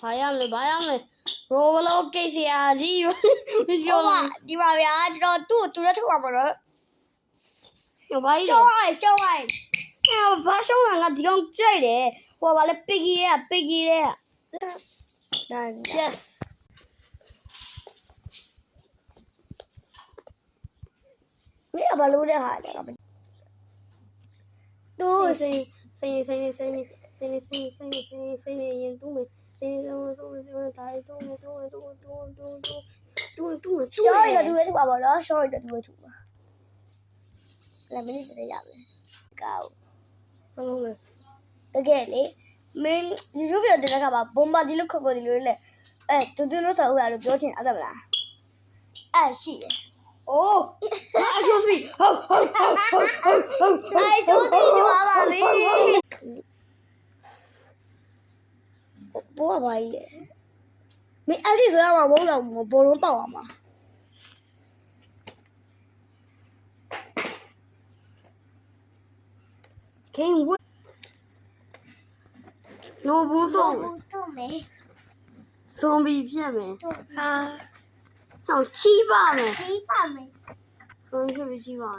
ဘာရမလဲရိုဘလော့ကိစ္စရာကြီးမပြော ဟုတ်ပါ ဘူး ဒီပါဗျာကျွန်တော်သူ့လည်းထုတ်ပါမလို့ ဘာကြီး ရှောင်းလိုက် ဘာရှုံးတာငါဒီကောင်ကြိုက်တယ်ဟိုဘာလဲပစ်ကြီးတဲ့ဒါ yes မင်းဘာလို့လဲဟာလဲသူ စိတ်ရင်တူးမယ်စိတ်တော့တူးမယ်တိုင်းတူးမယ်တူး ရှောင်းရတူလည်းထုတ်ပါမလို့ရှောင်းရတူလည်းထုတ်ပါလည်းမင်းတည်းရမယ်ကောက် ဘယ်လိုလဲ တကယ်လေမင်း YouTube video တင်တဲ့အခါမှာဘုံပါဒီလိုခုတ်ကိုဒီလိုလေတူလို့ဆောက်ရလို့ပြောချင်အဲ့ဒါမလားရှိတယ် အိုးအဆိုဖီဟုတ် ကျိုးတီးပါပါလေ ဘောကဘာကြီးလဲမင်းအဲ့ဒီဆိုရမှာမဟုတ်တော့ဘောလုံးတောက်အောင်ပါကင်းဝနိုဘူးဆုံး ထုတ်မယ် ဇွန်ဘီဖြစ်မယ် ထုတ် ဟာဟောချီးပါမယ် ပြီးပါမယ် ဇွန်ဖြစ်ပြီးချီးပါ